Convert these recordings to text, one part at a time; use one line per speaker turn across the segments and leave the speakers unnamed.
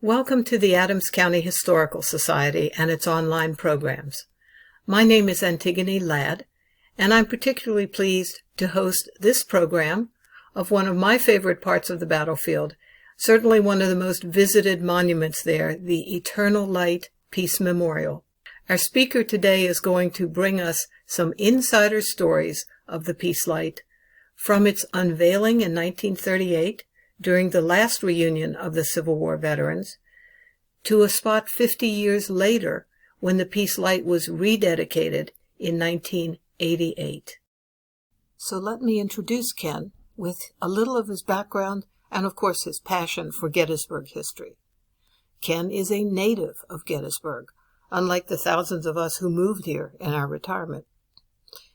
Welcome to the Adams County Historical Society and its online programs. My name is Antigone Ladd, and I'm particularly pleased to host this program of one of my favorite parts of the battlefield, certainly one of the most visited monuments there, the Eternal Light Peace Memorial. Our speaker today is going to bring us some insider stories of the Peace Light, from its unveiling in 1938 during the last reunion of the Civil War veterans, to a spot 50 years later when the Peace Light was rededicated in 1988. So let me introduce Ken with a little of his background and, of course, his passion for Gettysburg history. Ken is a native of Gettysburg, unlike the thousands of us who moved here in our retirement.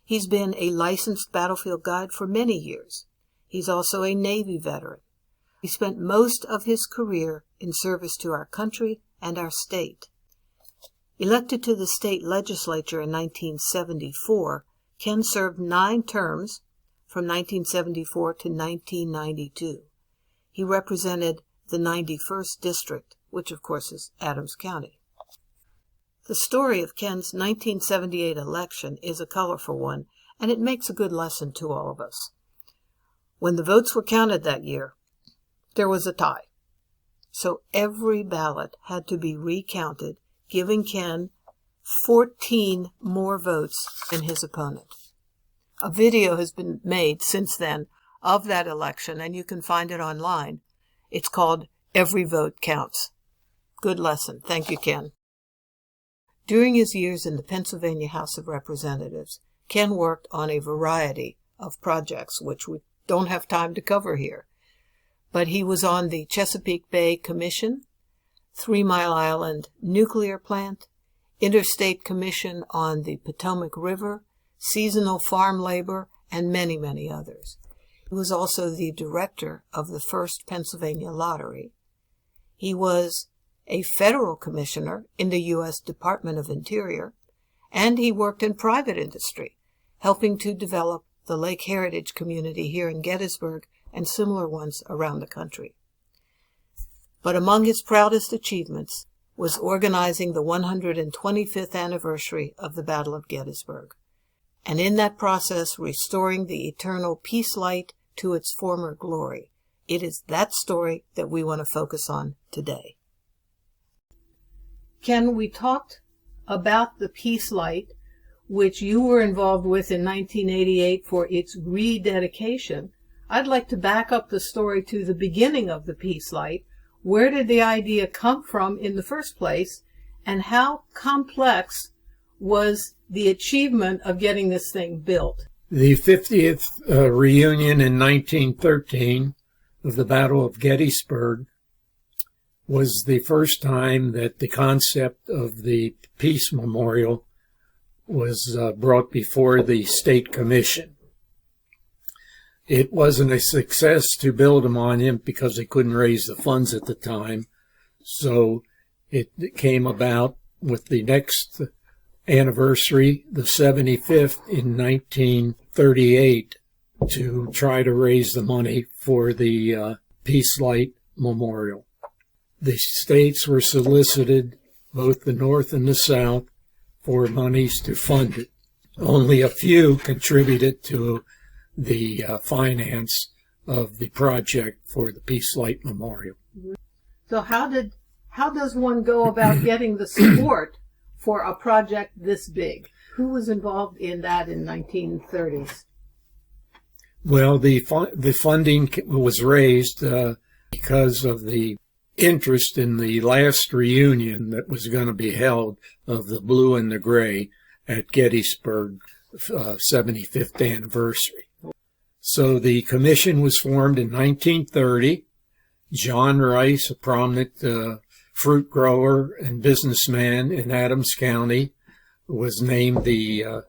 He's been a licensed battlefield guide for many years. He's also a Navy veteran. He spent most of his career in service to our country and our state. Elected to the state legislature in 1974, Ken served 9 terms from 1974 to 1992. He represented the 91st District, which of course is Adams County. The story of Ken's 1978 election is a colorful one, and it makes a good lesson to all of us. When the votes were counted that year, there was a tie. So every ballot had to be recounted, giving Ken 14 more votes than his opponent. A video has been made since then of that election, and you can find it online. It's called Every Vote Counts. Good lesson. Thank you, Ken. During his years in the Pennsylvania House of Representatives, Ken worked on a variety of projects, which we don't have time to cover here. But he was on the Chesapeake Bay Commission, 3 Mile Island Nuclear Plant, Interstate Commission on the Potomac River, Seasonal Farm Labor, and many, many others. He was also the director of the first Pennsylvania Lottery. He was a federal commissioner in the U.S. Department of Interior, and he worked in private industry, helping to develop the Lake Heritage community here in Gettysburg and similar ones around the country. But among his proudest achievements was organizing the 125th anniversary of the Battle of Gettysburg, and in that process restoring the eternal peace light to its former glory. It is that story that we want to focus on today. Ken, we talked about the Peace Light, which you were involved with in 1988 for its rededication. I'd like to back up the story to the beginning of the Peace Light. Where did the idea come from in the first place, and how complex was the achievement of getting this thing built?
The 50th reunion in 1913 of the Battle of Gettysburg was the first time that the concept of the Peace Memorial was brought before the State Commission. It wasn't a success to build a monument because they couldn't raise the funds at the time, so it came about with the next anniversary, the 75th in 1938, to try to raise the money for the Peace Light Memorial. The states were solicited, both the North and the South, for monies to fund it. Only a few contributed to the finance of the project for the Peace Light Memorial.
So how does one go about getting the support for a project this big? Who was involved in that in 1930s?
Well, the funding was raised because of the interest in the last reunion that was going to be held of the blue and the gray at Gettysburg 75th anniversary. So the commission was formed in 1930. John Rice, a prominent fruit grower and businessman in Adams County, was named the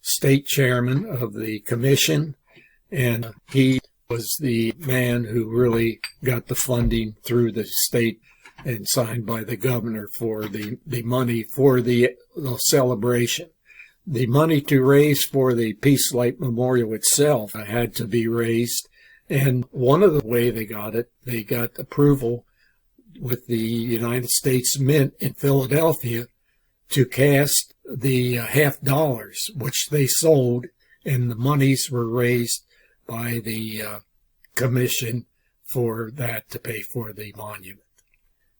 state chairman of the commission, and he was the man who really got the funding through the state and signed by the governor for the money for the celebration. The money to raise for the Peace Light Memorial itself had to be raised, and one of the way they got approval with the United States Mint in Philadelphia to cast the $50, which they sold, and the monies were raised by the commission for that to pay for the monument.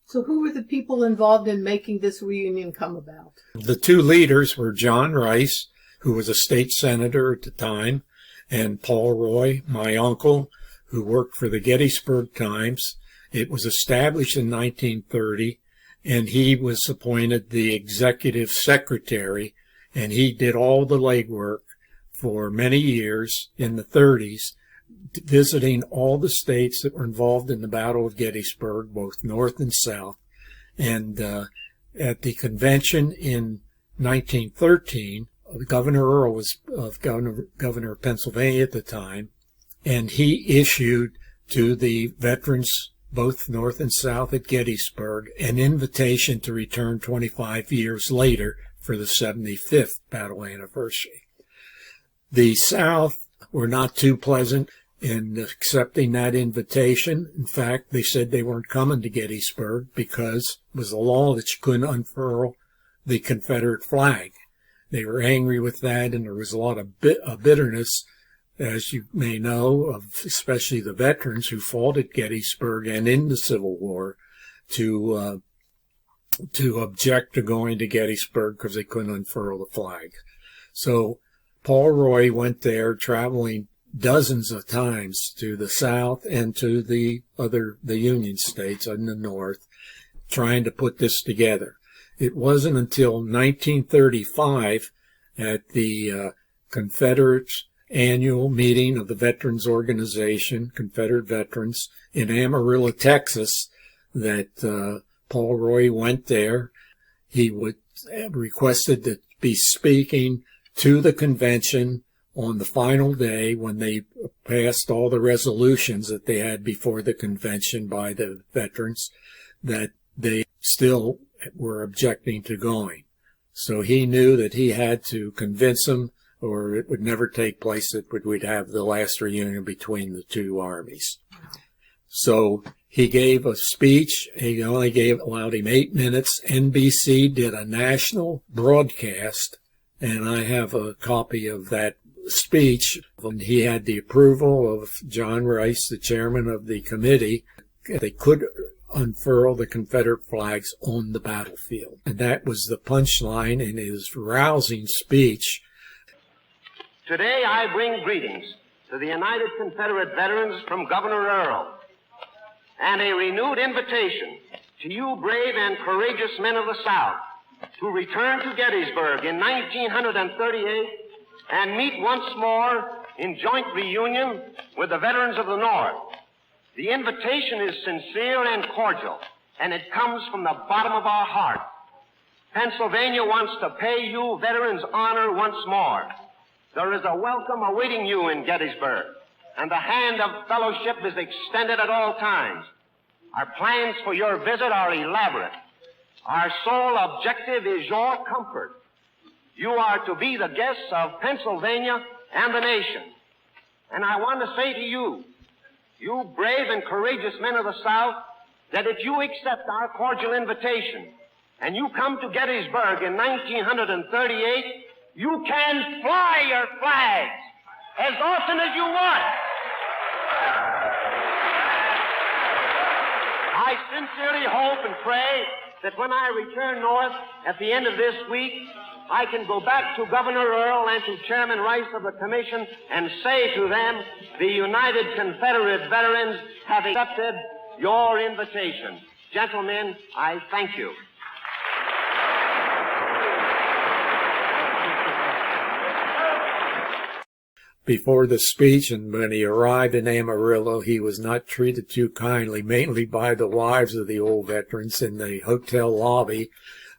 So who were the people involved in making this reunion come about?
The two leaders were John Rice, who was a state senator at the time, and Paul Roy, my uncle, who worked for the Gettysburg Times. It was established in 1930, and he was appointed the executive secretary, and he did all the legwork for many years in the 30s, visiting all the states that were involved in the Battle of Gettysburg, both North and South. And at the convention in 1913, Governor Earl was governor of Pennsylvania at the time, and he issued to the veterans, both North and South at Gettysburg, an invitation to return 25 years later for the 75th battle anniversary. The South were not too pleasant in accepting that invitation. In fact, they said they weren't coming to Gettysburg because it was a law that you couldn't unfurl the Confederate flag. They were angry with that, and there was a lot of bitterness, as you may know, of especially the veterans who fought at Gettysburg and in the Civil War to object to going to Gettysburg because they couldn't unfurl the flag. So Paul Roy went there, traveling dozens of times to the South and to the Union states in the North, trying to put this together. It wasn't until 1935 at the Confederates annual meeting of the Veterans Organization, Confederate Veterans, in Amarillo, Texas, that Paul Roy went there. He requested to be speaking to the convention on the final day when they passed all the resolutions that they had before the convention by the veterans, that they still were objecting to going. So he knew that he had to convince them, or it would never take place, that we'd have the last reunion between the two armies. So he gave a speech. He only allowed him 8 minutes. NBC did a national broadcast, and I have a copy of that speech. He had the approval of John Rice, the chairman of the committee. They could unfurl the Confederate flags on the battlefield. And that was the punchline in his rousing speech.
Today I bring greetings to the United Confederate Veterans from Governor Earl, and a renewed invitation to you brave and courageous men of the South to return to Gettysburg in 1938 and meet once more in joint reunion with the veterans of the North. The invitation is sincere and cordial, and it comes from the bottom of our heart. Pennsylvania wants to pay you veterans honor once more. There is a welcome awaiting you in Gettysburg, and the hand of fellowship is extended at all times. Our plans for your visit are elaborate. Our sole objective is your comfort. You are to be the guests of Pennsylvania and the nation. And I want to say to you, you brave and courageous men of the South, that if you accept our cordial invitation and you come to Gettysburg in 1938, you can fly your flags as often as you want. I sincerely hope and pray that when I return north at the end of this week, I can go back to Governor Earl and to Chairman Rice of the Commission and say to them, the United Confederate Veterans have accepted your invitation. Gentlemen, I thank you.
Before the speech, and when he arrived in Amarillo, he was not treated too kindly, mainly by the wives of the old veterans in the hotel lobby.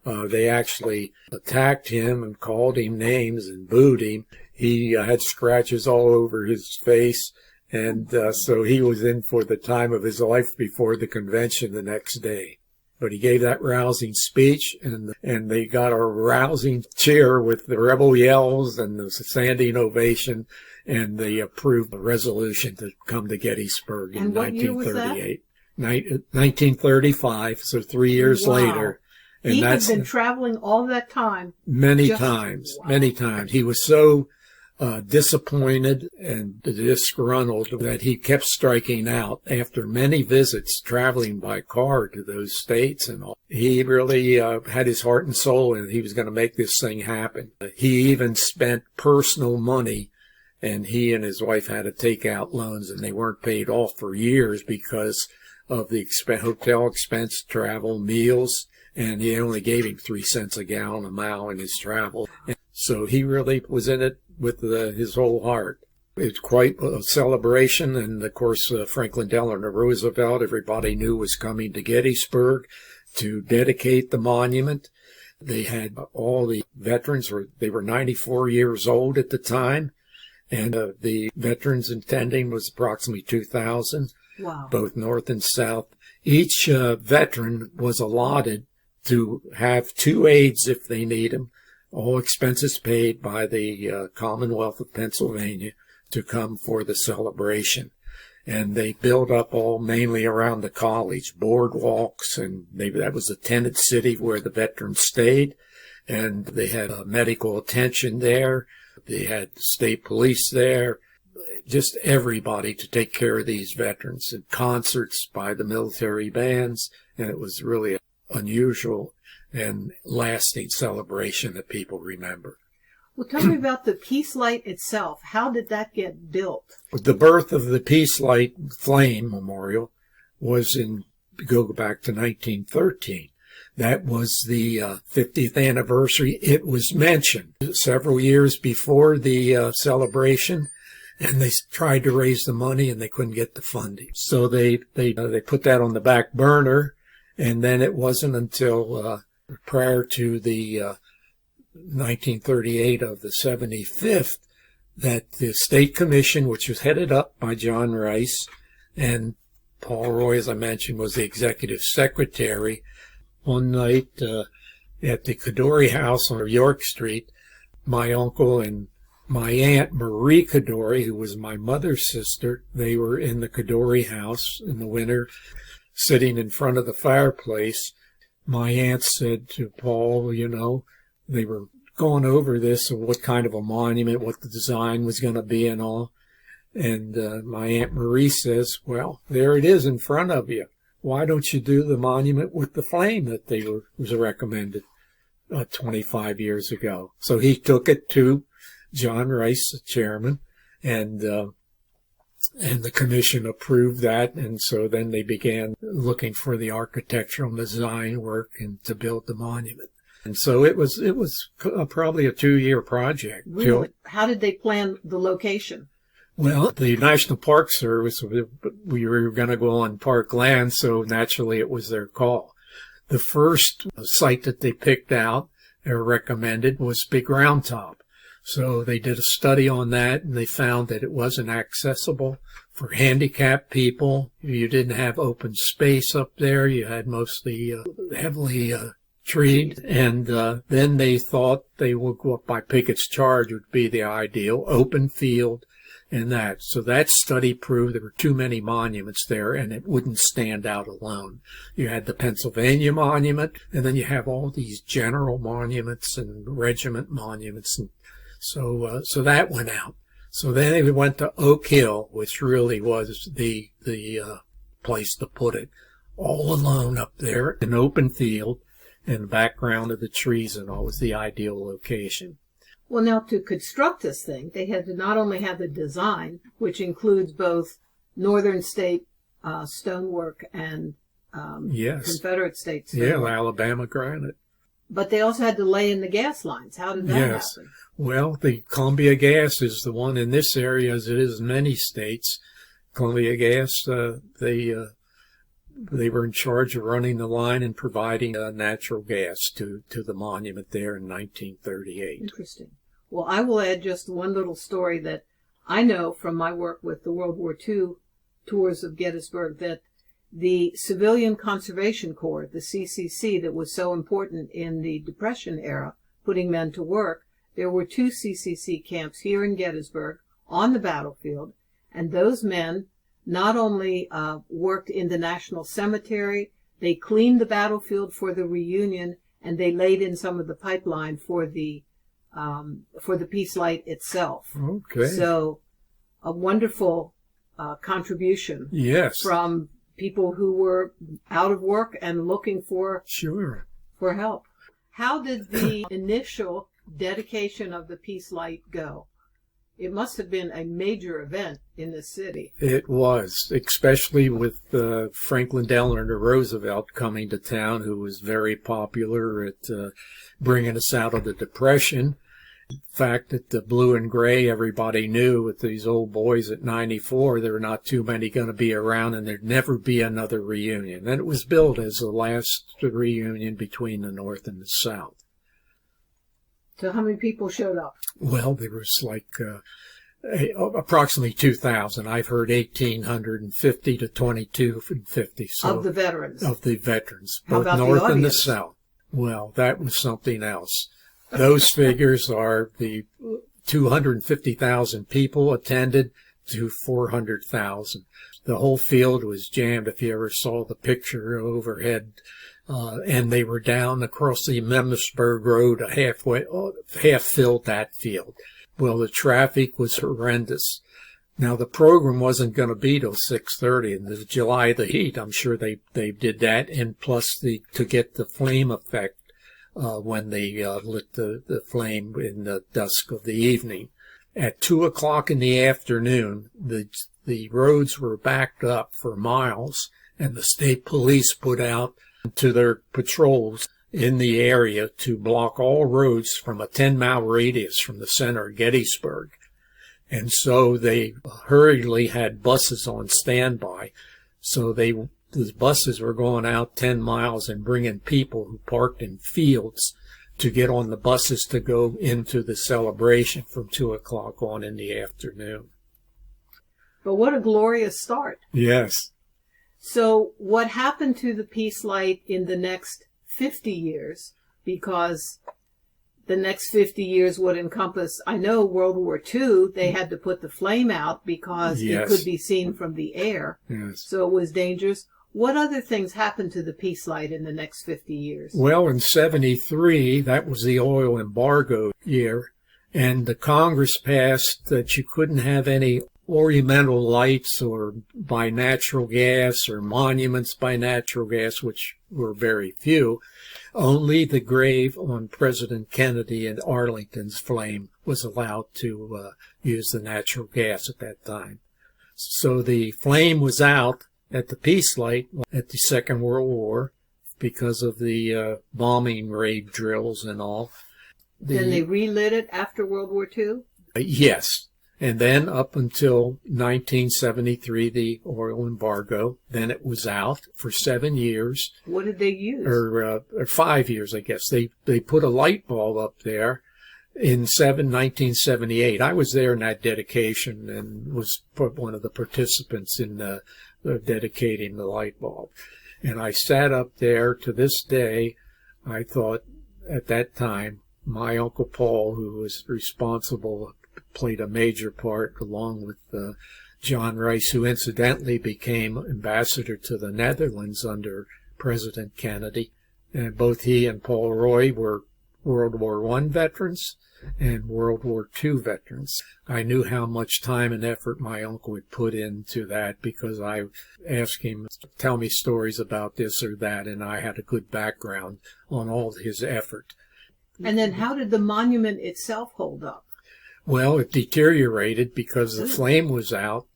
They actually attacked him and called him names and booed him. He had scratches all over his face, and so he was in for the time of his life before the convention the next day. But he gave that rousing speech, and they got a rousing cheer with the rebel yells and the standing ovation, and they approved the resolution to come to Gettysburg in 1938. 1935, so 3 years
Wow.
later. And
He had
that's
been traveling all that time.
many
Just-
times,
wow.
many times. He was so disappointed and disgruntled that he kept striking out after many visits traveling by car to those states and all. He really had his heart and soul and he was going to make this thing happen. He even spent personal money, and he and his wife had to take out loans, and they weren't paid off for years because of the hotel expense, travel, meals, and he only gave him 3 cents a gallon a mile in his travel. And so he really was in it with his whole heart. It's quite a celebration, and of course Franklin Delano Roosevelt, everybody knew, was coming to Gettysburg to dedicate the monument. They had all the veterans, they were 94 years old at the time, and the veterans attending was approximately 2,000,
Wow.
both North and South. Each veteran was allotted to have 2 aides if they need them, all expenses paid by the Commonwealth of Pennsylvania to come for the celebration. And they built up all mainly around the college, boardwalks, and that was a tenant city where the veterans stayed. And they had medical attention there. They had state police there, just everybody to take care of these veterans, and concerts by the military bands. And it was really an unusual and lasting celebration that people remember.
Well, tell me about the Peace Light itself. How did that get built?
The birth of the Peace Light Flame Memorial was go back to 1913. That was the 50th anniversary. It was mentioned several years before the celebration, and they tried to raise the money and they couldn't get the funding. So they put that on the back burner, and then it wasn't until prior to the 1938 of the 75th that the State Commission, which was headed up by John Rice, and Paul Roy, as I mentioned, was the executive secretary. One night at the Kadoorie House on York Street, my uncle and my aunt Marie Kadoorie, who was my mother's sister, they were in the Kadoorie House in the winter, sitting in front of the fireplace. My aunt said to Paul, they were going over this, of what kind of a monument, what the design was going to be and all. And my Aunt Marie says, well, there it is in front of you. Why don't you do the monument with the flame that was recommended 25 years ago? So he took it to John Rice, the chairman, and the commission approved that. And so then they began looking for the architectural design work and to build the monument. And so it was probably a 2-year project.
Really? How did they plan the location?
Well, the National Park Service, we were going to go on park land, so naturally it was their call. The first site that they picked out or recommended was Big Round Top. So they did a study on that, and they found that it wasn't accessible for handicapped people. You didn't have open space up there. You had mostly heavily treed. And then they thought they would go up by Pickett's Charge would be the ideal, open field. And so that study proved there were too many monuments there, and it wouldn't stand out alone. You had the Pennsylvania Monument, and then you have all these general monuments and regiment monuments, and so that went out. So then they went to Oak Hill, which really was the place to put it, all alone up there, an open field, and the background of the trees and all was the ideal location.
Well, now, to construct this thing, they had to not only have the design, which includes both Northern state stonework and
yes.
Confederate state stonework.
Yeah, Alabama granite.
But they also had to lay in the gas lines. How did that happen?
Well, the Columbia Gas is the one in this area, as it is in many states. Columbia Gas, they were in charge of running the line and providing natural gas to the monument there in 1938.
Interesting. Well, I will add just one little story that I know from my work with the World War II tours of Gettysburg, that the Civilian Conservation Corps, the CCC, that was so important in the Depression era, putting men to work, there were 2 CCC camps here in Gettysburg on the battlefield, and those men not only worked in the National Cemetery, they cleaned the battlefield for the reunion, and they laid in some of the pipeline for the Peace Light itself.
Okay.
So a wonderful contribution.
Yes.
From people who were out of work and looking for help. How did the initial dedication of the Peace Light go? It must have been a major event in the city.
It was, especially with Franklin Delano Roosevelt coming to town, who was very popular at bringing us out of the Depression. The fact that the blue and gray, everybody knew with these old boys at 94, there were not too many going to be around, and there'd never be another reunion. And it was billed as the last reunion between the North and the South.
So how many people showed up?
Well, there was like approximately 2,000. I've heard 1,850 to 2,250. So
of the veterans?
Of the veterans,
How
both
about
North
the
and the
audience?
South. Well, that was something else. Those figures are the 250,000 people attended to 400,000. The whole field was jammed, if you ever saw the picture overhead. And they were down across the Memmisburg Road, half filled that field. Well, the traffic was horrendous. Now, the program wasn't going to be till 6:30 in the July, the heat. I'm sure they did that, and plus to get the flame effect when they lit the flame in the dusk of the evening. At 2 o'clock in the afternoon, the roads were backed up for miles, and the state police put out to their patrols in the area to block all roads from a 10-mile radius from the center of Gettysburg. And so they hurriedly had buses on standby. So the buses were going out 10 miles and bringing people who parked in fields to get on the buses to go into the celebration from 2 o'clock on in the afternoon.
But what a glorious start.
Yes.
So what happened to the Peace Light in the next 50 years? Because the next 50 years would encompass, I know World War II, they had to put the flame out because it could be seen from the air.
Yes.
So it was dangerous. What other things happened to the Peace Light in the next 50 years?
Well, in 73, that was the oil embargo year, and the Congress passed that you couldn't have any ornamental lights or by natural gas or monuments by natural gas, which were very few. Only the grave on President Kennedy in Arlington's flame was allowed to use the natural gas at that time. So the flame was out at the Peace Light at the Second World War because of the bombing raid drills and all.
Then they relit it after World War II?
Yes. And then up until 1973, the oil embargo, then it was out for 7 years.
What did they use?
Or 5 years, I guess. They put a light bulb up there in 1978. I was there in that dedication and was one of the participants in dedicating the light bulb. And I sat up there to this day. I thought at that time, my Uncle Paul, who was responsible, played a major part along with John Rice, who incidentally became ambassador to the Netherlands under President Kennedy. And both he and Paul Roy were World War I veterans and World War II veterans. I knew how much time and effort my uncle would put into that because I asked him to tell me stories about this or that, and I had a good background on all his effort.
And then how did the monument itself hold up?
Well, it deteriorated because the flame was out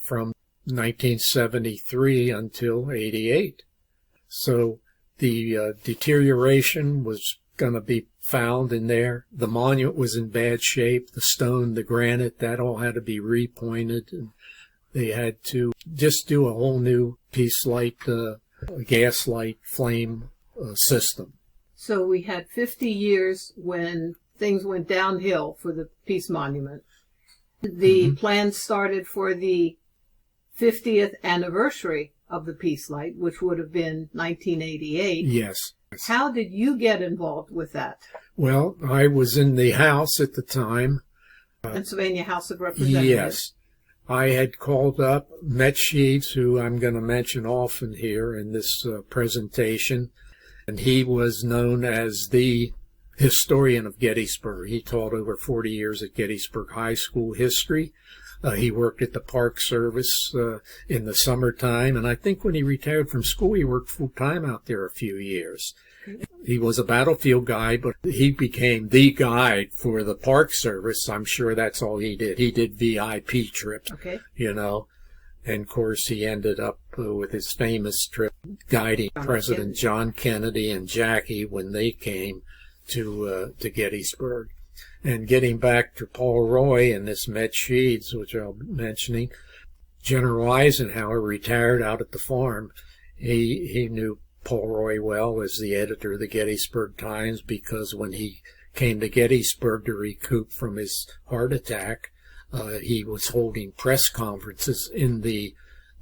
from 1973 until 88. So the deterioration was going to be found in there. The monument was in bad shape. The stone, the granite, that all had to be repointed. And they had to just do a whole new Peace Light, gas light flame system.
So we had 50 years when things went downhill for the Peace Monument. The plan started for the 50th anniversary of the Peace Light, which would have been 1988.
Yes.
How did you get involved with that?
Well, I was in the House at the time.
Pennsylvania House of Representatives.
Yes. I had called up Met Sheets, who I'm going to mention often here in this presentation, and he was known as the historian of Gettysburg. He taught over 40 years at Gettysburg High School history. He worked at the Park Service in the summertime, and I think when he retired from school, he worked full-time out there a few years. He was a battlefield guide, but he became the guide for the Park Service. I'm sure that's all he did. He did VIP trips, you know. And, of course, he ended up with his famous trip guiding President John Kennedy and Jackie when they came to Gettysburg. And getting back to Paul Roy and this Met Sheets, which I'll be mentioning, General Eisenhower retired out at the farm. He knew Paul Roy well as the editor of the Gettysburg Times, because when he came to Gettysburg to recoup from his heart attack, he was holding press conferences in the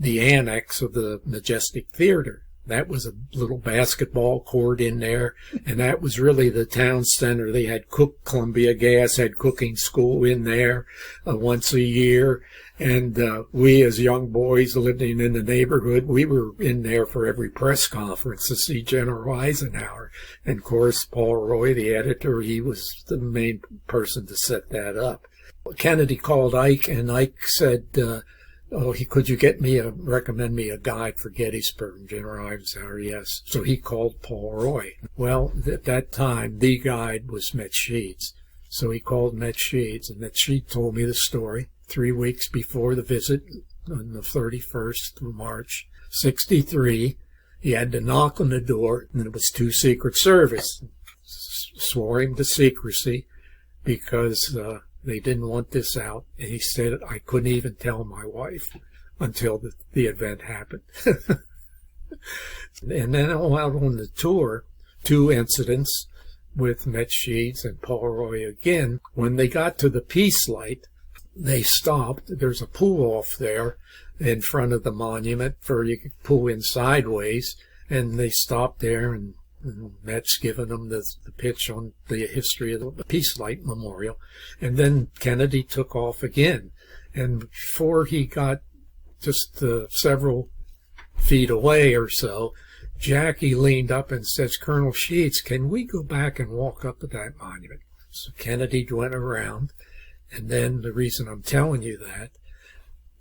annex of the Majestic Theater. That was a little basketball court in there, and that was really the town center. They had Columbia Gas had cooking school in there once a year, and we as young boys living in the neighborhood, we were in there for every press conference to see General Eisenhower. And, of course, Paul Roy, the editor, he was the main person to set that up. Kennedy called Ike, and Ike said, could you recommend me a guide for Gettysburg? General Eisenhower, yes. So he called Paul Roy. Well, at that time, the guide was Met Sheets. So he called Met Sheets, and Met Sheets told me the story 3 weeks before the visit on the 31st of March, 1963. He had to knock on the door, and it was two Secret Service. Swore him to secrecy because they didn't want this out, and he said I couldn't even tell my wife until the event happened. And then out on the tour, 2 incidents with Met Sheets and Paul Roy again. When they got to the Peace Light, they stopped. There's a pull-off there in front of the monument for you could pull in sideways, and they stopped there, and Met's given them the pitch on the history of the Peace Light Memorial. And then Kennedy took off again. And before he got just several feet away or so, Jackie leaned up and says, Colonel Sheets, can we go back and walk up to that monument? So Kennedy went around. And then the reason I'm telling you that,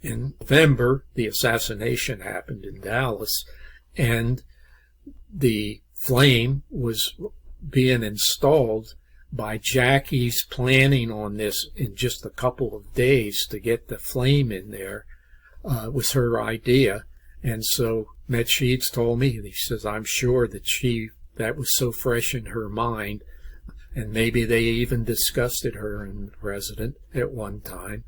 in November, the assassination happened in Dallas, and the flame was being installed by Jackie's planning on this in just a couple of days to get the flame in there. Was her idea. And so Met Sheets told me, he says, I'm sure that was so fresh in her mind, and maybe they even discussed it, her and the president, at one time,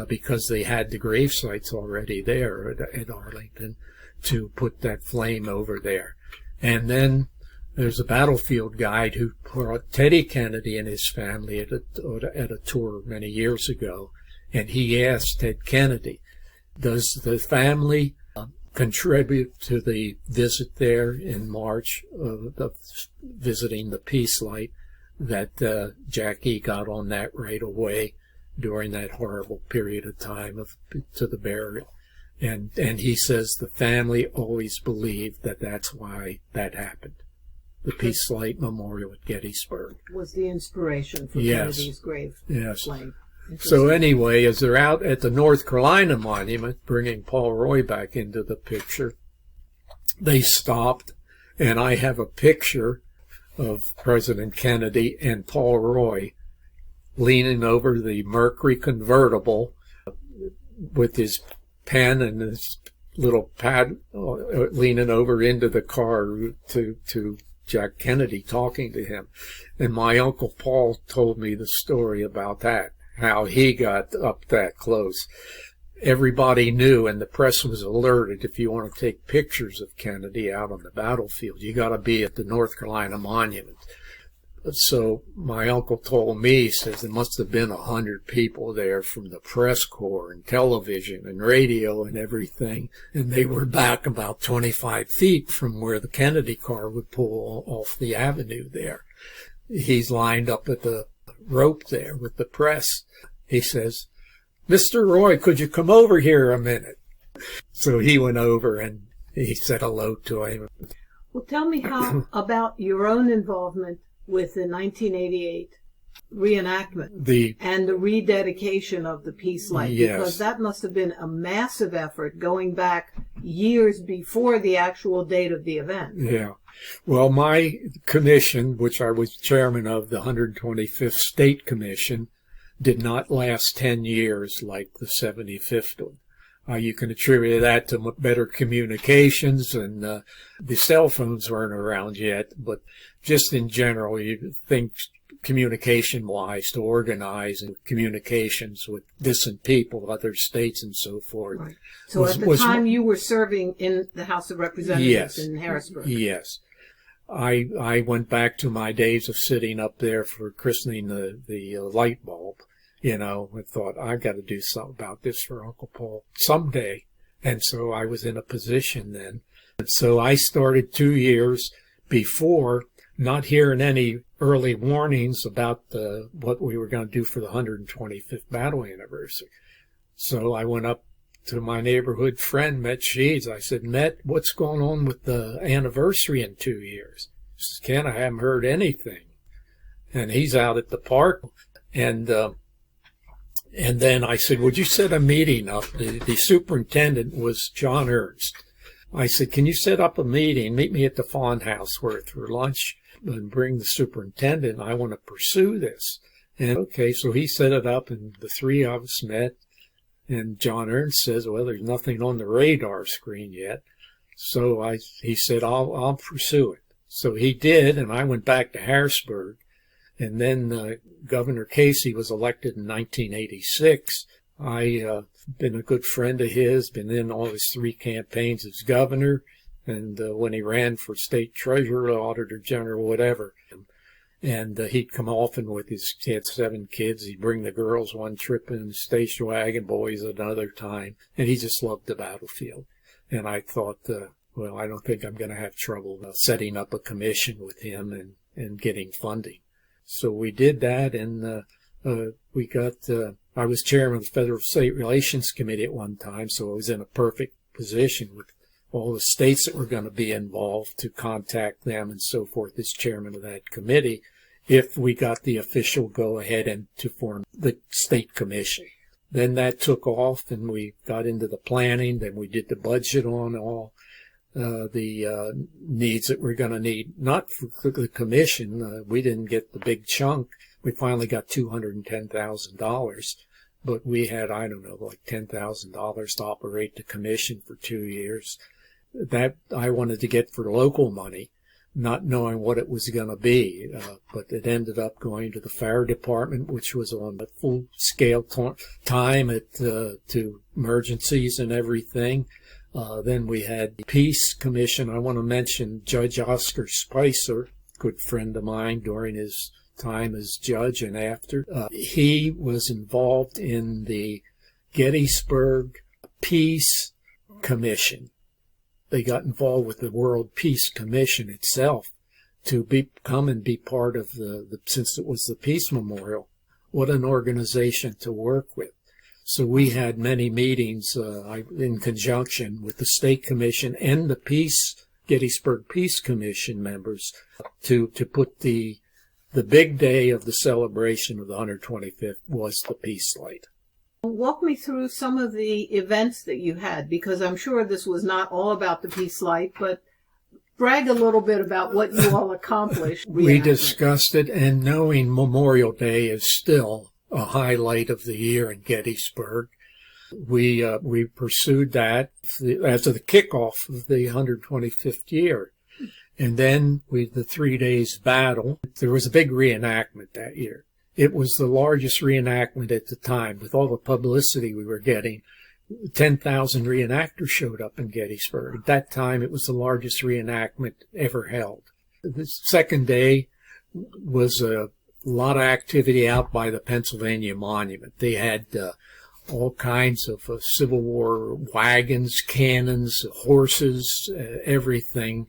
because they had the grave sites already there at Arlington, to put that flame over there. And then there's a battlefield guide who brought Teddy Kennedy and his family at a tour many years ago, and he asked Ted Kennedy, does the family contribute to the visit there in March of visiting the Peace Light, that Jackie got on that right away during that horrible period of time to the burial? And he says the family always believed that that's why that happened. The Peace Light Memorial at Gettysburg
was the inspiration for Kennedy's grave.
Yes.
Flame.
So anyway, as they're out at the North Carolina Monument, bringing Paul Roy back into the picture, they stopped, and I have a picture of President Kennedy and Paul Roy leaning over the Mercury convertible with his pen and his little pad, leaning over into the car to Jack Kennedy talking to him. And my Uncle Paul told me the story about that, how he got up that close. Everybody knew, and the press was alerted, if you want to take pictures of Kennedy out on the battlefield, you got to be at the North Carolina Monument. So my uncle told me, he says there must have been 100 people there from the press corps and television and radio and everything, and they were back about 25 feet from where the Kennedy car would pull off the avenue there. He's lined up at the rope there with the press. He says, Mr. Roy, could you come over here a minute? So he went over and he said hello to him.
Well, tell me about your own involvement with the 1988 reenactment and the rededication of the peace light, because that must have been a massive effort going back years before the actual date of the event.
Yeah. Well, my commission, which I was chairman of, the 125th State Commission, did not last 10 years like the 75th one. You can attribute that to better communications, and the cell phones weren't around yet, but just in general, you think communication-wise, to organize communications with distant people, other states, and so forth.
Right. So at the time you were serving in the House of Representatives in Harrisburg.
Yes. I went back to my days of sitting up there for christening the light bulb. You know, I thought, I've got to do something about this for Uncle Paul someday. And so I was in a position then. And so I started 2 years before, not hearing any early warnings about what we were going to do for the 125th battle anniversary. So I went up to my neighborhood friend, Met Sheeds. I said, Met, what's going on with the anniversary in 2 years? He says, Ken, I haven't heard anything. And he's out at the park. And then I said, would you set a meeting up? The superintendent was John Ernst. I said, can you set up a meeting? Meet me at the Fawn House for lunch and bring the superintendent. I want to pursue this. And okay, so he set it up and the three of us met. And John Ernst says, well, there's nothing on the radar screen yet. So he said, I'll pursue it. So he did, and I went back to Harrisburg. And then Governor Casey was elected in 1986. I've been a good friend of his, been in all his 3 campaigns as governor, and when he ran for state treasurer, auditor general, whatever. And he'd come often with he had 7 kids. He'd bring the girls one trip in the station wagon, boys another time. And he just loved the battlefield. And I thought, well, I don't think I'm going to have trouble setting up a commission with him and getting funding. So we did that, and we got, I was chairman of the Federal State Relations Committee at one time, so I was in a perfect position with all the states that were going to be involved to contact them and so forth as chairman of that committee if we got the official go-ahead and to form the state commission. Then that took off, and we got into the planning, then we did the budget on all the needs that we're going to need, not for the commission. We didn't get the big chunk. We finally got $210,000, but we had, I don't know, like $10,000 to operate the commission for 2 years. That I wanted to get for local money, not knowing what it was going to be, but it ended up going to the fire department, which was on a full-scale time to emergencies and everything. Then we had the Peace Commission. I want to mention Judge Oscar Spicer, good friend of mine during his time as judge and after. He was involved in the Gettysburg Peace Commission. They got involved with the World Peace Commission itself to come and be part of since it was the Peace Memorial. What an organization to work with. So we had many meetings in conjunction with the State Commission and the Gettysburg Peace Commission members to put the big day of the celebration of the 125th was the Peace Light.
Walk me through some of the events that you had, because I'm sure this was not all about the Peace Light, but brag a little bit about what you all accomplished.
We discussed it, and knowing Memorial Day is still a highlight of the year in Gettysburg, we pursued that as the kickoff of the 125th year. And then with the 3 days battle, there was a big reenactment that year. It was the largest reenactment at the time. With all the publicity we were getting, 10,000 reenactors showed up in Gettysburg. At that time, it was the largest reenactment ever held. The second day was a lot of activity out by the Pennsylvania Monument. They had all kinds of Civil War wagons, cannons, horses, everything,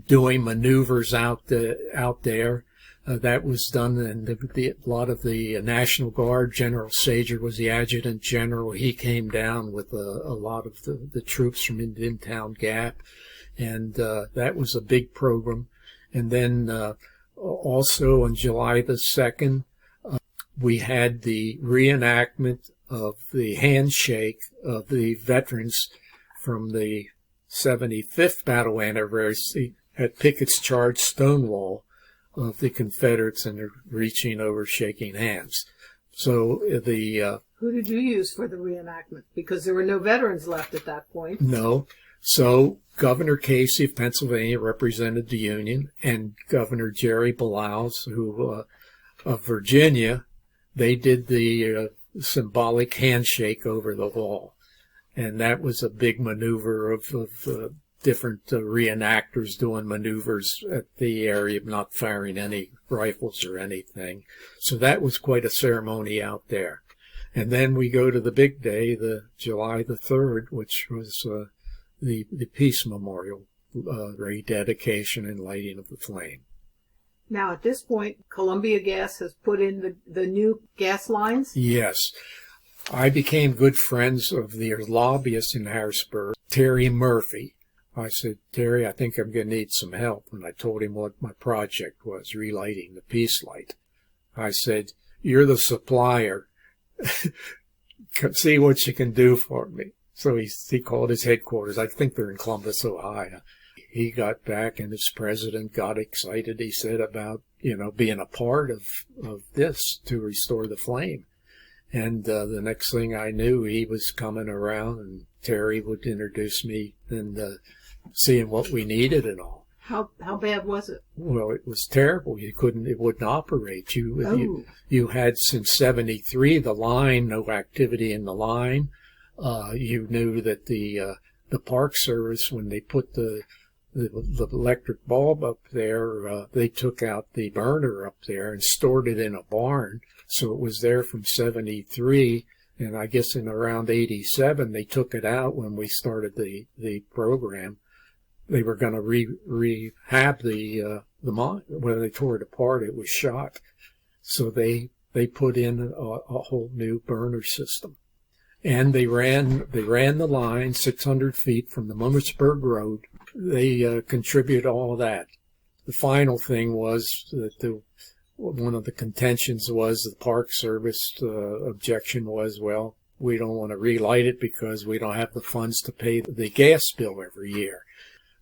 doing maneuvers out there. That was done, and a lot of the National Guard, General Sager was the adjutant general. He came down with a lot of the troops from Indian Town Gap, and that was a big program. And then also on July the 2nd, we had the reenactment of the handshake of the veterans from the 75th battle anniversary at Pickett's Charge Stonewall of the Confederates, and they're reaching over, shaking hands. So
who did you use for the reenactment? Because there were no veterans left at that point.
No. So Governor Casey of Pennsylvania represented the Union, and Governor Jerry Blouses, who of Virginia, they did the symbolic handshake over the wall. And that was a big maneuver of different reenactors doing maneuvers at the area, not firing any rifles or anything. So that was quite a ceremony out there. And then we go to the big day, the July the 3rd, which was the Peace Memorial, rededication and lighting of the flame.
Now, at this point, Columbia Gas has put in the new gas lines?
Yes. I became good friends of the lobbyist in Harrisburg, Terry Murphy. I said, Terry, I think I'm going to need some help. And I told him what my project was, relighting the peace light. I said, you're the supplier. See what you can do for me. So he called his headquarters. I think they're in Columbus, Ohio. He got back, and his president got excited, he said, about, being a part of this to restore the flame. And the next thing I knew, he was coming around, and Terry would introduce me and seeing what we needed and all.
How bad was it?
Well, it was terrible. It wouldn't operate. You had since 73 the line, no activity in the line. You knew that the Park Service, when they put the electric bulb up there, they took out the burner up there and stored it in a barn. So it was there from 73, and I guess in around 87 they took it out when we started the program. They were going to rehab the mine. When they tore it apart, it was shot. So they put in a whole new burner system. And they ran the line 600 feet from the Mummersburg Road. They contributed all of that. The final thing was that one of the contentions was the Park Service objection was, well, we don't want to relight it because we don't have the funds to pay the gas bill every year.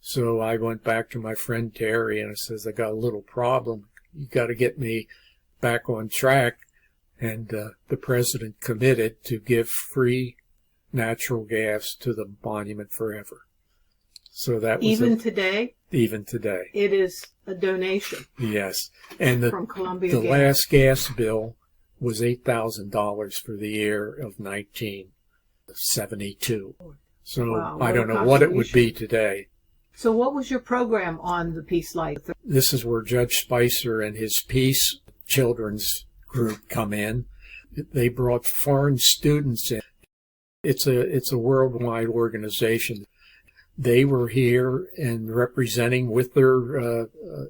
So I went back to my friend Terry and I says, I got a little problem. You got to get me back on track. And the president committed to give free natural gas to the monument forever. So that was
even today?
Even today.
It is a donation.
Yes. And
from Columbia
the
Gas.
last gas bill was $8,000 for the year of 1972. So
wow,
I don't know what it would be today.
So what was your program on the Peace Light?
This is where Judge Spicer and his Peace Children's group come in. They brought foreign students in. It's a worldwide organization. They were here and representing with their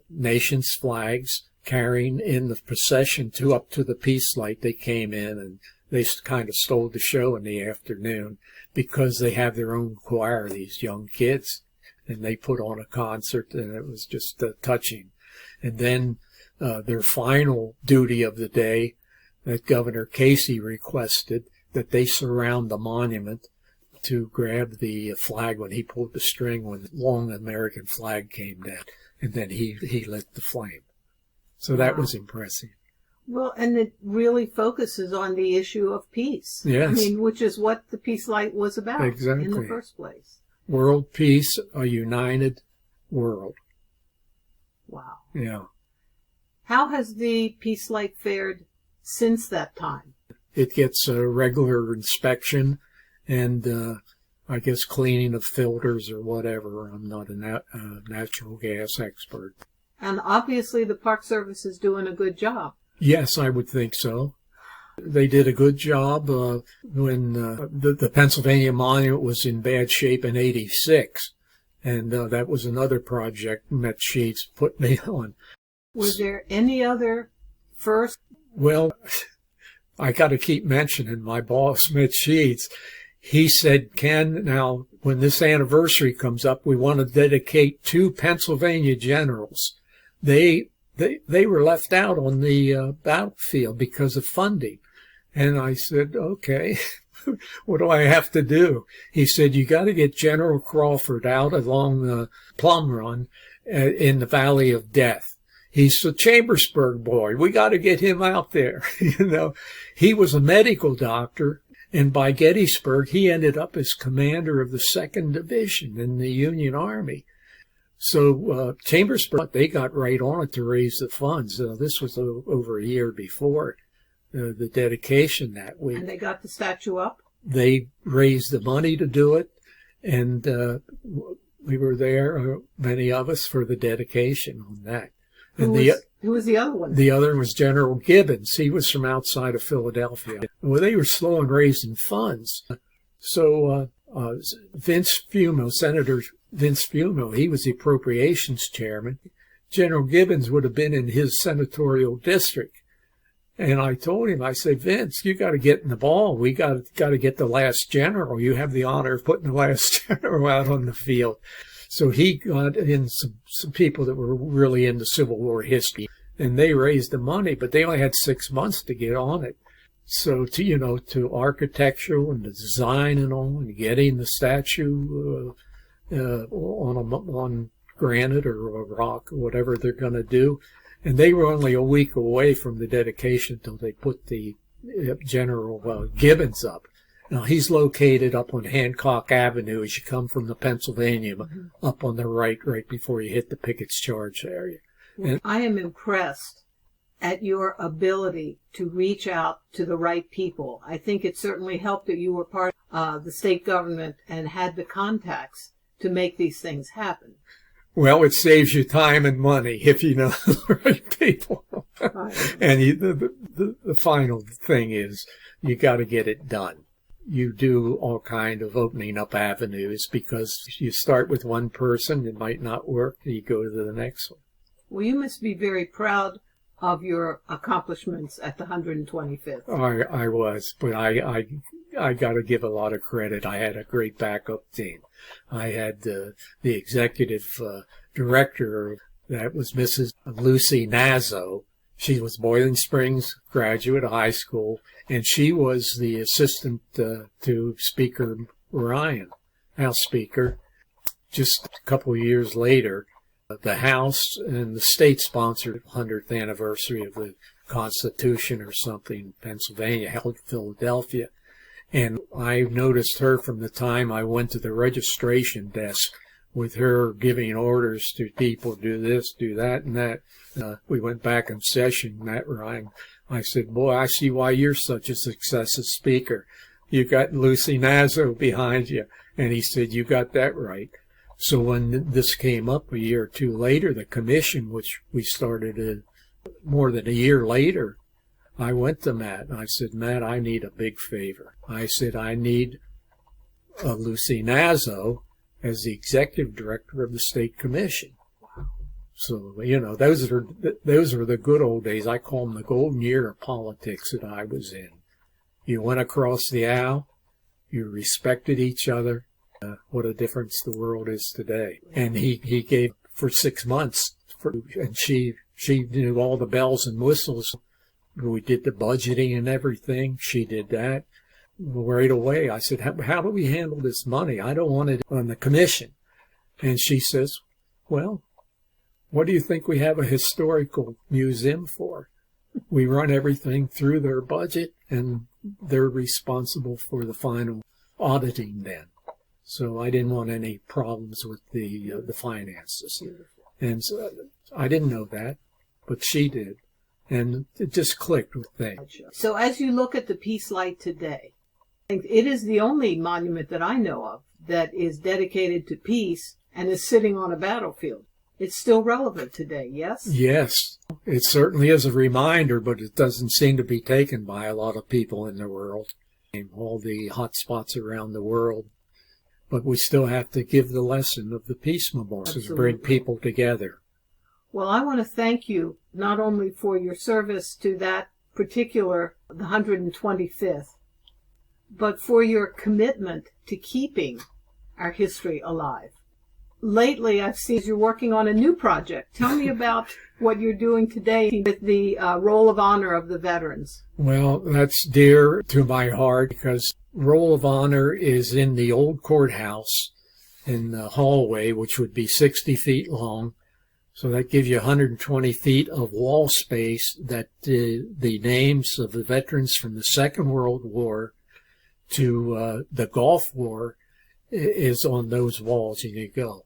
nation's flags, carrying in the procession up to the Peace Light. They came in and they kind of stole the show in the afternoon because they have their own choir, these young kids, and they put on a concert, and it was just touching. And then their final duty of the day, that Governor Casey requested that they surround the monument to grab the flag when he pulled the string when the long American flag came down, and then he lit the flame. So that was impressive.
Well, and it really focuses on the issue of peace.
Yes.
I mean, which is what the Peace Light was about
exactly.
in the first place.
World peace, a united world.
Wow.
Yeah.
How has the Peace Light fared since that time?
It gets a regular inspection and I guess cleaning of filters or whatever. I'm not a natural gas expert.
And obviously the Park Service is doing a good job.
Yes, I would think so. They did a good job when the Pennsylvania Monument was in bad shape in '86. And that was another project Met Sheets put me on.
Were there any other first?
Well, I got to keep mentioning my boss, Mitch Sheets. He said, Ken, now when this anniversary comes up, we want to dedicate 2 Pennsylvania generals. They were left out on the battlefield because of funding. And I said, okay, what do I have to do? He said, you got to get General Crawford out along the Plum Run in the Valley of Death. He's a Chambersburg boy. We got to get him out there. He was a medical doctor. And by Gettysburg, he ended up as commander of the 2nd Division in the Union Army. So Chambersburg, they got right on it to raise the funds. This was over a year before the dedication that week.
And they got the statue up?
They raised the money to do it, and we were there, many of us, for the dedication on that.
Who was the other one?
The other was General Gibbons. He was from outside of Philadelphia. Well, they were slow in raising funds. So Vince Fumo, Senator Vince Fumo, he was the appropriations chairman. General Gibbons would have been in his senatorial district. And I told him, I said, Vince, you got to get in the ball. We got to get the last general. You have the honor of putting the last general out on the field. So he got in some people that were really into Civil War history, and they raised the money, but they only had 6 months to get on it. So to architectural and the design and all, and getting the statue on granite or a rock or whatever they're going to do. And they were only a week away from the dedication until they put the General Gibbons up. Now, he's located up on Hancock Avenue as you come from the Pennsylvania, up on the right before you hit the Pickett's Charge area. And
I am impressed at your ability to reach out to the right people. I think it certainly helped that you were part of the state government and had the contacts to make these things happen.
Well, it saves you time and money if you know the right people. And the final thing is you got to get it done. You do all kind of opening up avenues because you start with one person, it might not work, you go to the next one.
Well, you must be very proud of your accomplishments at the 125th.
I was, but I got to give a lot of credit. I had a great backup team. I had the executive director, that was Mrs. Lucy Nazo. She was Boiling Springs graduate of high school, and she was the assistant to Speaker Ryan, House Speaker. Just a couple of years later, the House and the state sponsored the 100th anniversary of the Constitution or something in Pennsylvania, held in Philadelphia. And I noticed her from the time I went to the registration desk with her giving orders to people, do this, do that, and that. We went back in session, Matt Ryan. I said, boy, I see why you're such a success as speaker. You got Lucy Nazo behind you. And he said, you got that right. So when this came up a year or two later, the commission, which we started more than a year later, I went to Matt and I said, Matt, I need a big favor. I said, I need Lucy Nazo as the executive director of the state commission. So, those are the good old days. I call them the golden year of politics that I was in. You went across the aisle. You respected each other. What a difference the world is today. And he gave for 6 months, and she knew all the bells and whistles. We did the budgeting and everything. She did that. Right away, I said, how do we handle this money? I don't want it on the commission. And she says, well, what do you think we have a historical museum for? We run everything through their budget, and they're responsible for the final auditing then. So I didn't want any problems with the finances. And so I didn't know that, but she did. And it just clicked with things.
So as you look at the Peace Light today, it is the only monument that I know of that is dedicated to peace and is sitting on a battlefield. It's still relevant today, yes?
Yes. It certainly is a reminder, but it doesn't seem to be taken by a lot of people in the world. All the hot spots around the world. But we still have to give the lesson of the Peace Memorial to bring people together.
Well, I want to thank you not only for your service to that particular, the 125th, but for your commitment to keeping our history alive. Lately, I've seen you're working on a new project. Tell me about what you're doing today with the Roll of Honor of the veterans.
Well, that's dear to my heart because Roll of Honor is in the old courthouse in the hallway, which would be 60 feet long. So that gives you 120 feet of wall space that the names of the veterans from the Second World War to the Gulf War is on those walls. And you go.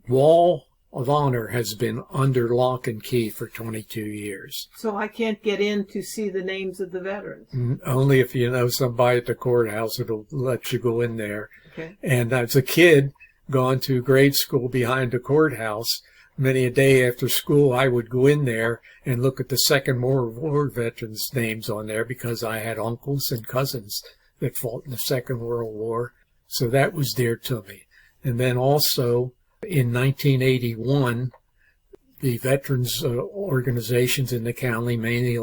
Wall of Honor has been under lock and key for 22 years.
So I can't get in to see the names of the veterans?
Only if you know somebody at the courthouse that'll let you go in there.
Okay.
And as a kid, gone to grade school behind the courthouse, many a day after school, I would go in there and look at the Second World War veterans' names on there because I had uncles and cousins that fought in the Second World War. So that was dear to me. And then also in 1981, the veterans organizations in the county, mainly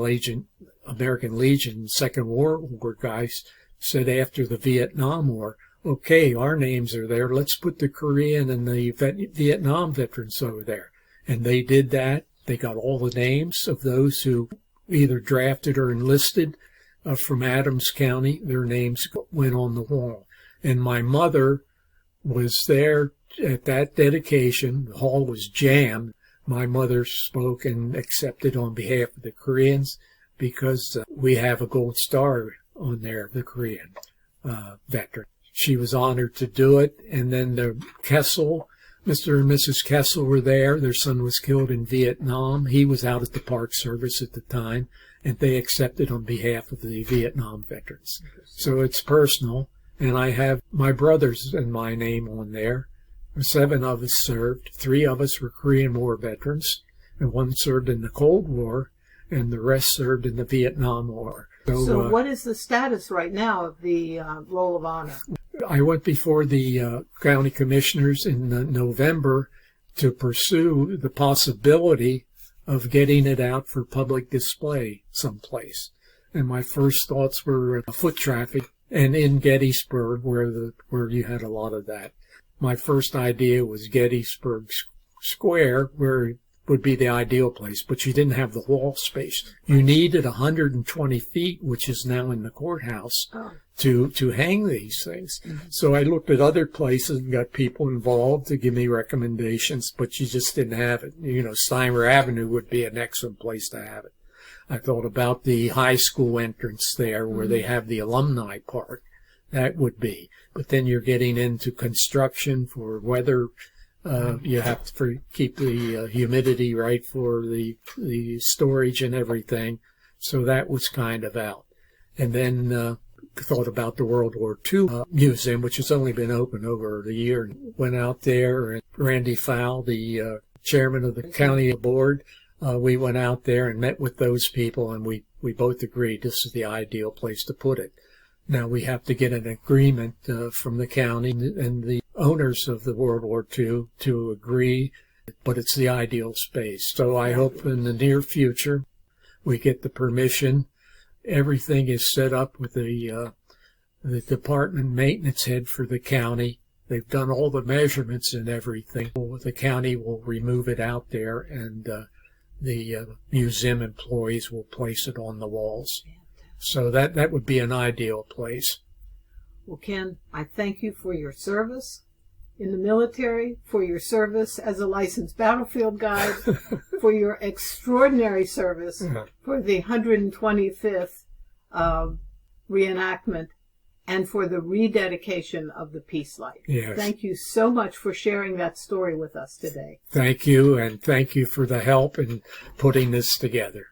American Legion, Second World War guys, said after the Vietnam War, okay, our names are there. Let's put the Korean and the Vietnam veterans over there. And they did that. They got all the names of those who either drafted or enlisted from Adams County. Their names went on the wall. And my mother was there at that dedication. The hall was jammed. My mother spoke and accepted on behalf of the Koreans because we have a gold star on there, the Korean veteran. She was honored to do it. And then the Kessel, Mr. and Mrs. Kessel were there. Their son was killed in Vietnam. He was out at the Park Service at the time, and they accepted on behalf of the Vietnam veterans. So it's personal, and I have my brothers and my name on there. 7 of us served. 3 of us were Korean War veterans, and 1 served in the Cold War, and the rest served in the Vietnam War.
So what is the status right now of the Roll of Honor?
I went before the county commissioners in November to pursue the possibility of getting it out for public display someplace. And my first thoughts were foot traffic and in Gettysburg, where you had a lot of that. My first idea was Gettysburg Square, where would be the ideal place, but you didn't have the wall space. You needed 120 feet, which is now in the courthouse, to hang these things. Mm-hmm. So I looked at other places and got people involved to give me recommendations, but you just didn't have it. You know, Steimer Avenue would be an excellent place to have it. I thought about the high school entrance there where they have the alumni park. That would be. But then you're getting into construction for weather. You have to keep the humidity right for the storage and everything. So that was kind of out. And then thought about the World War II museum, which has only been open over a year. Went out there, and Randy Fowle, the chairman of the county board, we went out there and met with those people, and we both agreed this is the ideal place to put it. Now we have to get an agreement from the county and the owners of the World War II to agree, but it's the ideal space. So I hope in the near future we get the permission. Everything is set up with the department maintenance head for the county. They've done all the measurements and everything. The county will remove it out there, and the museum employees will place it on the walls. So that would be an ideal place.
Well, Ken, I thank you for your service in the military, for your service as a licensed battlefield guide, for your extraordinary service for the 125th reenactment, and for the rededication of the Peace Light.
Yes.
Thank you so much for sharing that story with us today.
Thank you, and thank you for the help in putting this together.